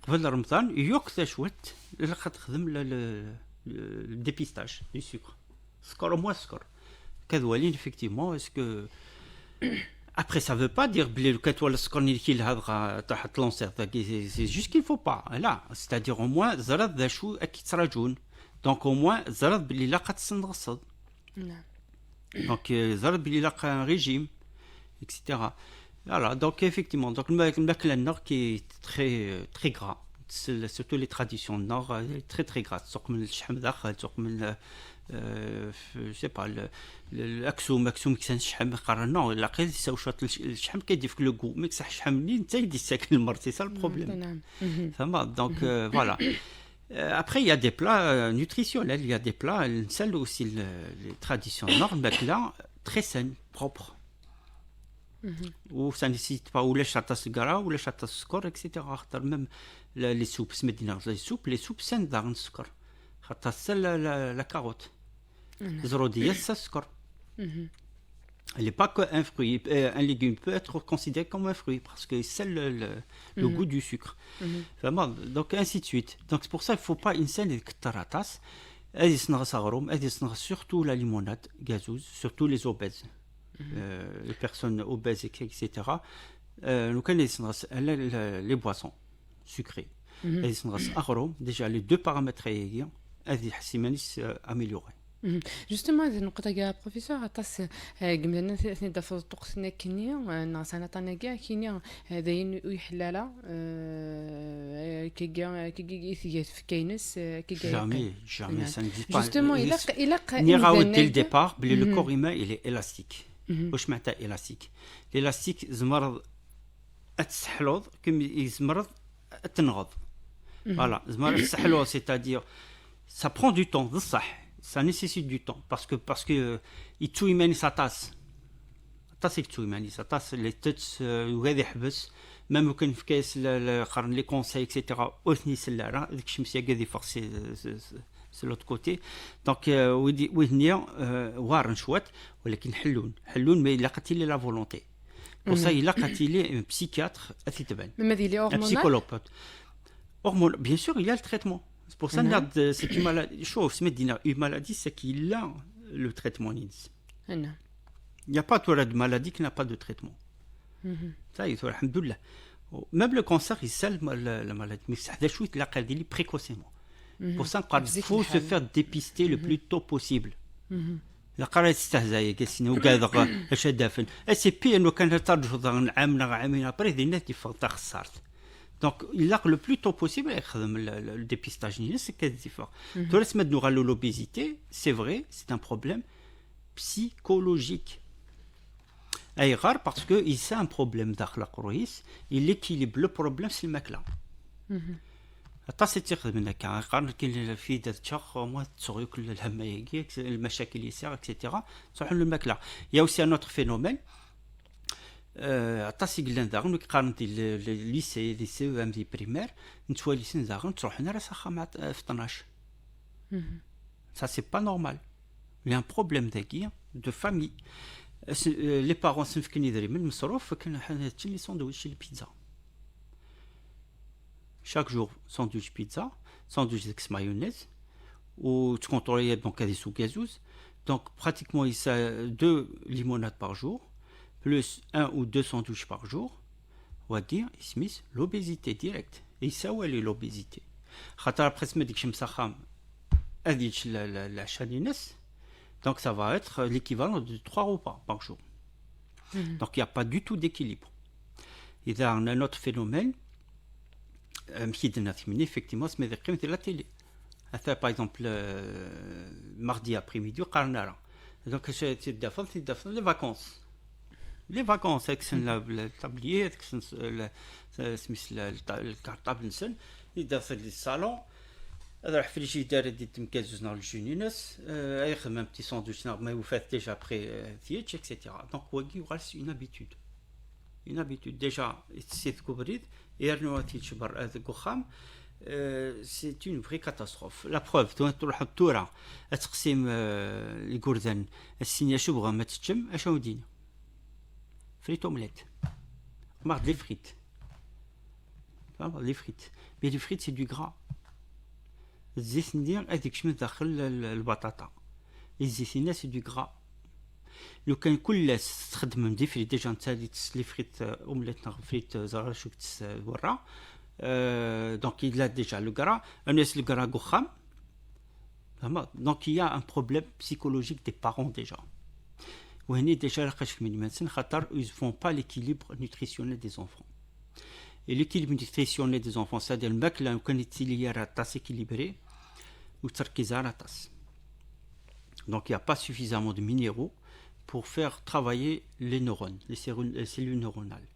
[SPEAKER 3] قبل رمضان يكتشفت خدم le dépistage du sucre. Score au moins score. كذولين effectivement est-ce que après ça veut pas dire بلي كتولى السكر اللي كيلها تحت لونسير c'est juste qu'il faut pas là c'est-à-dire au moins زرد ذا شو اكيد تراجون donc au moins زرد بلي لا قد تنغصد. نعم. Donc, il a un régime, etc. Voilà, donc effectivement, donc, le nord qui est très, très gras, surtout les traditions nord, très très gras. Je sais pas, l'axum qui s'enchaîne, non, la crise, c'est au château, le cham qui dit que le goût, mais que ça chamni, c'est ça le problème. Donc, voilà. Après, il y a des plats nutritionnels, il y a des plats, celles aussi, les traditions nord, là, très saines, propres. Où ça ne nécessite pas ou les chatas de gras, ou les chatas de score, etc. Même les soupes, les soupes saines dans le score. La carotte. Les rodilles, ça score. Elle n'est pas qu'un fruit. Un légume peut être considéré comme un fruit parce que c'est le goût du sucre. Vraiment, donc ainsi de suite. Donc c'est pour ça qu'il ne faut pas une scène de taratas. Surtout la limonade gazeuse, surtout les obèses. Les personnes obèses, etc. Les boissons sucrées. Déjà, les deux paramètres améliorés.
[SPEAKER 2] justement هذه النقطة كاع بروفيسور عطاس قمنا ثني دافع طقسنا كنيا ناصنا طنا كاع كينيا هذاين ويحلالا كي في كاينس
[SPEAKER 3] jamais ça ne dit pas
[SPEAKER 2] justement il
[SPEAKER 3] نيغاو dès le départ بلي le corps humain il est élastique واش معناتها élastique l'élastique زمرض تسحلوض كم يزمرض تنغض voilà زمرض تسحلوض c'est-à-dire ça prend du temps بصح ça nécessite du temps parce que يتو يماني ساتاس يكتو يماني ساتاس لي تتس وغادي يحبس ميم كان في كاس قرن لي كونساي اكسيتيرا اوثني سلاره ديك الشمسيه قاعد فورسي سي لوت كوتي دونك وهنيا وارن شوات ولكن حلون مي لقيتي لي لا فولونتي بور سا لقيتي لي بسيكياتر اثيتبان
[SPEAKER 2] ميم هذه لي
[SPEAKER 3] هرمونال هرمون بيان سور il y a le traitement c'est pour ça que c'est une maladie شوف سميت une maladie c'est qu'il a le traitement نيدز il n'y a pas de maladie qui n'a pas de traitement ça y est alhamdoulilah même le cancer il sale la maladie mais ça شويه تلاقى ديالي précocement pour ça il faut se faire dépister le plus tôt possible لا قرا تستهزاي كاسين وكذا اش دافن سي بي انه كان ترجع عامنا عامين ابري دينا تفضل خسرت دونك الا لو بلو تو بوسيبل يخدم الديبيستاج نيس كديفور تورس مدنو غالو لوبيزيتي سي فري سي ان بروبليم psychologique اي غار باسكو il c'est un problème داخل قرويس il équilibre le problème c'est الماكله الطاسي تخدم لك قارن كاين في دات تشخ مو تصغي كل الهمايكي المشاكل يسار اكسيتيرا صح الماكله يا اوسي ان اوتر فينومين الطاسي قلنا داغن قارن ليسي ليسي ام دي بريمير نتوالي سن داغن تروح هنا راه ساخا مع في 12 ça c'est pas normal il y a un problème de famille les parents سنفكن يدري من المصروف كان هادشي لي ساندويتش البيتزا chaque jour sandwich pizza sandwich avec mayonnaise ou tu contrôles donc des sous gazous donc pratiquement il y a 2 limonades par jour plus 1 ou 2 sandwichs par jour on va dire ismis l'obésité directe et ça où elle est l'obésité خاطر après ما ديكش مسخام هذيك العشاء الناس donc ça va être l'équivalent de 3 repas par jour donc il n'y a pas du tout d'équilibre et là on a un autre phénomène effectivement c'est des قيمة la télé par exemple mardi après-midi قارنا donc c'est les vacances avec le tablier avec الكارطابل نسن يدافع للصالون هذا راح في الجي دار ديت مكازوز نهار الجونينس يخدم بتي ساندويتش ما يوفات ديجا ابري ثيتش اكسيتيرا دونك واقي وغالس une habitude déjà c'est couvrir et arnoatich bar الكخام c'est une vraie catastrophe la preuve تروح التوره تقسيم الكردان السينيا شو بغا ما تتجم اش ودينا فريت اومليت مارد لي فريت les frites mais les frites c'est du gras الزيت ندير هذيك شمن داخل البطاطا الزيتينا c'est du gras لو كان كل تخدم دي فريت ديجا نتا لي فريت اومليت فريت زرا شو ورا دونك il a déjà le gras الناس الكرا قخام donc il y a un problème psychologique des parents déjà وهني ديجا لقاش من المنسن خاطر ils font pas l'équilibre nutritionnel des enfants et l'équilibre nutritionnel des enfants c'est-à-dire الماكله كانت لي راه طاس équilibré وتركيز على طاس donc il y a pas suffisamment de minéraux pour faire travailler les neurones, les cellules neuronales.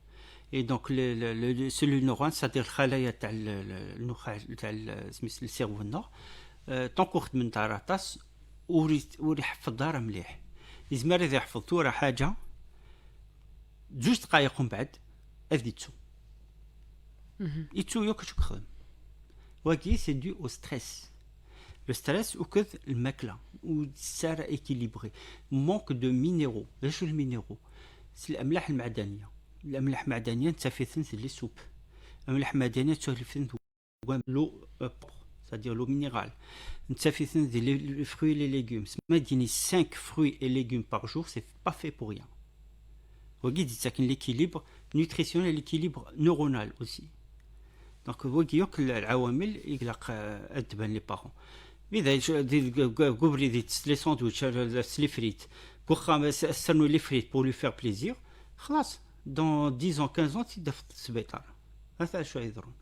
[SPEAKER 3] Et donc, les cellules neuronales, c'est-à-dire الخلايا تاع le cerveau نو تنقخ من تاع راس ويحفظها راه مليح. يزمر إذا حفظتو راه حاجة 2 دقايق من بعد أذيتو. يتسو يوك شو خدم. واقي c'est dû au stress. Le stress وكذ الماكله والسارة équilibré manque de minéraux ايش المينيرو سي الاملاح المعدنيه تسافيثن لي سوب املاح معدنيه تسافيثن لو c'est-à-dire l'eau minérale تسافيثن les fruits et les légumes ما ديني 5 fruits et légumes par jour c'est pas fait pour rien وقيد ساكن l'équilibre nutritionnel l'équilibre neuronal aussi donc وقيوك العوامل يقلق ادبان لي بارون إذا قبري لي ساندويتش لي فريت واخا سرنو لي فريت بور لو فير بليزير خلاص دون 10 ans 15 ans تيدفع في السبيطار هذا شو يضرون.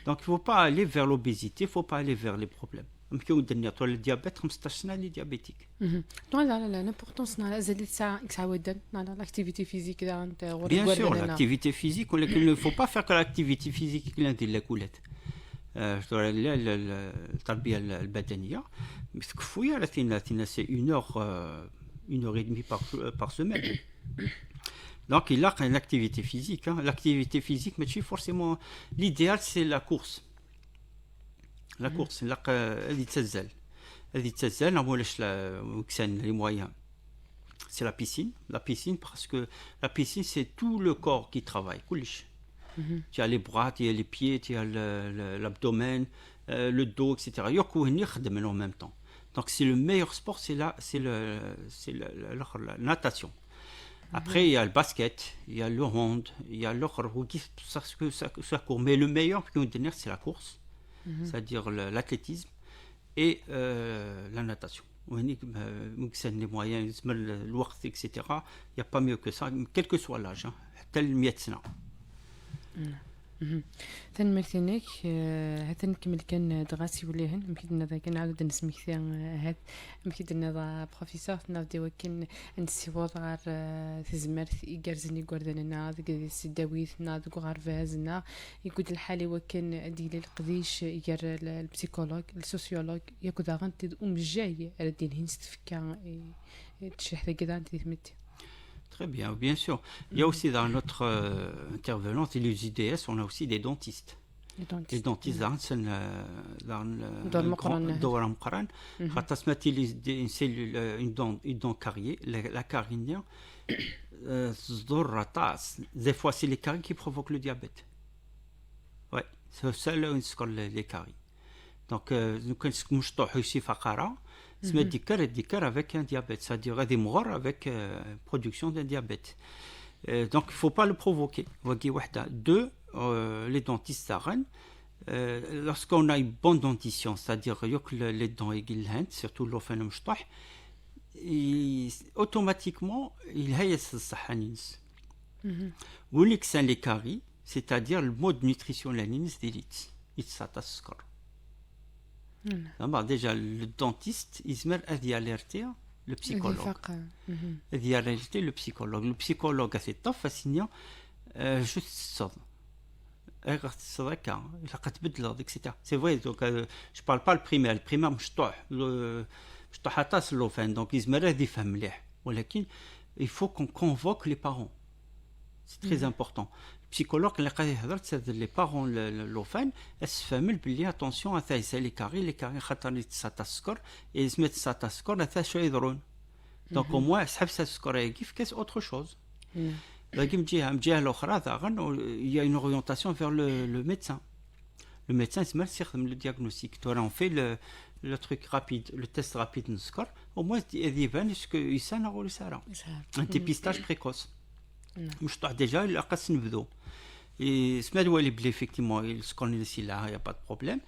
[SPEAKER 3] دونك فو با aller vers l'obésité, faut pas aller vers les problèmes. يمكن الدنيا طول الديابيت 15 سنه اللي ديابيتيك.
[SPEAKER 2] لا لامبورطونس نالا زادت ساعه اكس عاودن نالا لاكتيفيتي فيزيك دا انت
[SPEAKER 3] بيان سور لاكتيفيتي فيزيك ولكن il faut pas faire que l'activité physique اللي ندير لك ولات التربيه البدنيه متكفويه راه سي 1 heure et demie par semaine. Donc il a une activité physique, hein. L'activité physique mais forcément l'idéal c'est la course. La course là هذه تسزل عمولاش وكسان les moyens. C'est la piscine parce que la piscine c'est tout le corps qui travaille كلش. Tu as les bras, tu as les pieds, tu as l'abdomen, le dos, etc. يوكو هني يخدم en même temps. Donc c'est le meilleur sport, c'est la natation. Après il y a le basket, il y a le hand, il y a l'autre ça court, mais le meilleur c'est la course, c'est-à-dire l'athlétisme et la natation. وهني ممكن les moyens الوقت etc. il y a pas mieux que ça quel que soit l'âge حتى 100 سنة.
[SPEAKER 2] تنمرتينك هذا نكمل كان دغاسي وليهن يمكن هذا كان عاود نسمي كثير هذا يمكن هذا بروفيسور نادي وكان نسيبو غار تزمرت يجرزني غوردنا هذا السداويت ناد غار فازنا يقول الحالي وكان ديال القديش يجر البسيكولوج السوسيولوج ياكل غنت جاي ردين هنست فكا تشرح ذا كذا انت تمتي.
[SPEAKER 3] Très bien sûr. Il y a aussi dans notre intervenante, les IDS, on a aussi des dentistes. Les dentistes dans le دورة مقرن خاطر سمعتي une dent carriée, la carie تصدر رطاس. Des fois c'est les caries qui provoquent le diabète. Ouais, c'est ça là نسكر les caries. Donc nous كنت مشطوح يسي فقرة سمى الدكار avec un diabète, c'est-à-dire des morts avec production d'un diabète. Donc il ne faut pas le provoquer. Deux, les dentistes lorsqu'on a une bonne dentition, c'est-à-dire que les dents aiguilles, surtout l'ofen mshtoh, automatiquement il هيس الصحة نينس. وليك سان les caries, c'est-à-dire le mode de nutrition la نينس ديليت يتساطسكر. Déjà le dentiste يزمر أذي alerter le psychologue. أذي alerter le psychologue. Le psychologue c'est top fascinant. Juste ça. C'est vrai qu'il a تبدل etc. C'est vrai donc je parle pas le primaire مشطوح مشطوح عطاس اللوفان donc يزمر أذي يفهم مليح ولكن il faut qu'on convoque les parents. C'est très important. Psychologue اللي قاعد يهضر تسد لي بارون لوفان اسفهمل بلي اتونسيون هذا لي كاري خاطر تساطا السكر اي سميت تساطا السكر هذا شو يضرون دونك او موان سحب السكر يجي في كاس اوتر شوز لكن من جهه الاخرى il y a une orientation vers le médecin. Le médecin يسمى يخدم le diagnostic. Toi on fait le truc rapide, le test rapide de score au moins يبان اسكو يسان ولا سارا un dépistage précoce. مشطوح déjà il a قاس نبدو et سمع الوالي بلي effectivement il se connaît ici là il y a pas de problème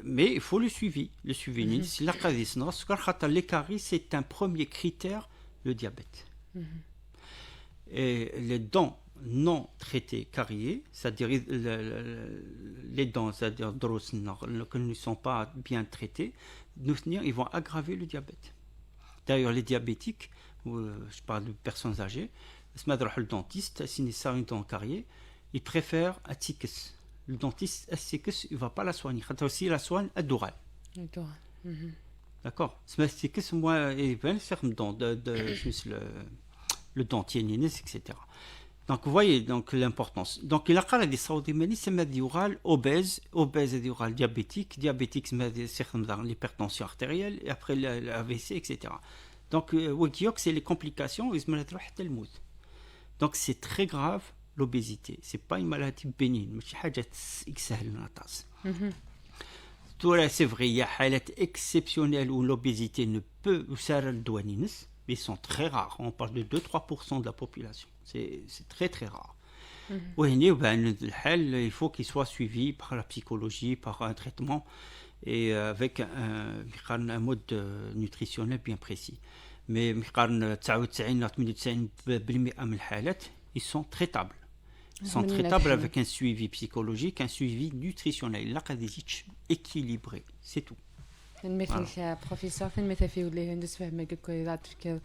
[SPEAKER 3] mais il faut le suivi si la قاعد يسنغ السكر خاطر les caries c'est un premier critère le diabète. Et les dents non traitées cariées, c'est-à-dire les dents c'est-à-dire دروس qui ne sont pas bien traitées ils vont aggraver le diabète. D'ailleurs les diabétiques je parle de personnes âgées اسمها تروح للدونتيست سيني صار une dent carriée il préfère attikes le dentiste attikes il va pas la soigner خاطر aussi la soigne الدورال d'accord اسمها attikes moi يبان ferme dent de le dentier نينس etc. Donc vous voyez donc l'importance. Donc il a قال دي صاودي ماني سما ديورال obèse ديورال diabétique سما سيخدم dans l'hypertension artérielle et après l'AVC etc. Donc وكيوك c'est les complications يسمى تروح حتى الموت. Donc c'est très grave l'obésité. C'est pas une maladie bénigne. ماشي حاجة يسهل نعطاس. C'est vrai, il y a des cas exceptionnels où l'obésité ne peut وسار الدوانينس mais ils sont très rares. On parle de 2-3% de la population. C'est très très rare. وهنا il faut qu'il soit suivi par la psychologie, par un traitement. et avec un mode nutritionnel bien précis. Mais 99% من الحالات ils sont traitables. Ils sont traitables avec un suivi psychologique, un suivi nutritionnel. La قاديتش équilibré, c'est tout.
[SPEAKER 2] مثل بروفيسور فين مثل في ولا ندس فهم كويرات فيك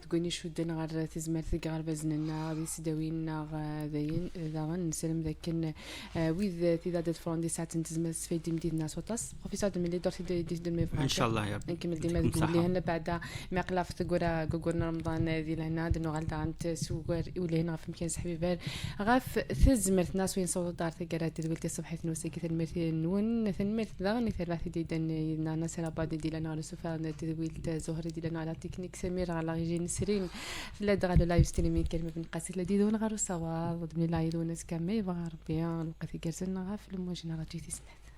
[SPEAKER 2] تقولني شو دنا غير تزمر ثقار بزننا غادي سداوينا غاديين داغن نسلم ذاك ويز تيداد فروندي ساعه تزمر سفيدي مدينا صوتاس بروفيسور دمي درتي دي دمي
[SPEAKER 3] ان شاء الله يا رب
[SPEAKER 2] نكمل ديما تقول لي هنا بعد ما قلاف تقول قلنا رمضان ذي لهنا دنو غالدا انت سوغر ولا هنا في مكان صحبي غاف تزمرت ناس وين صوت دار ثقارات دولتي صبحت نوسي كثر مثل نون ثنمت ذا مثل واحد يدن ناس رابط دي لنا على سوفا تدويل زهر دي لنا على تكنيك سمير على ريجي نسرين لا دغال لايف ستريمين كلمه بن قاسي الذي دون غير سوا ضمن لا يدون ناس كامي بغار بيان وقت يجرسنا غاف الموجنا راه جيتي سنات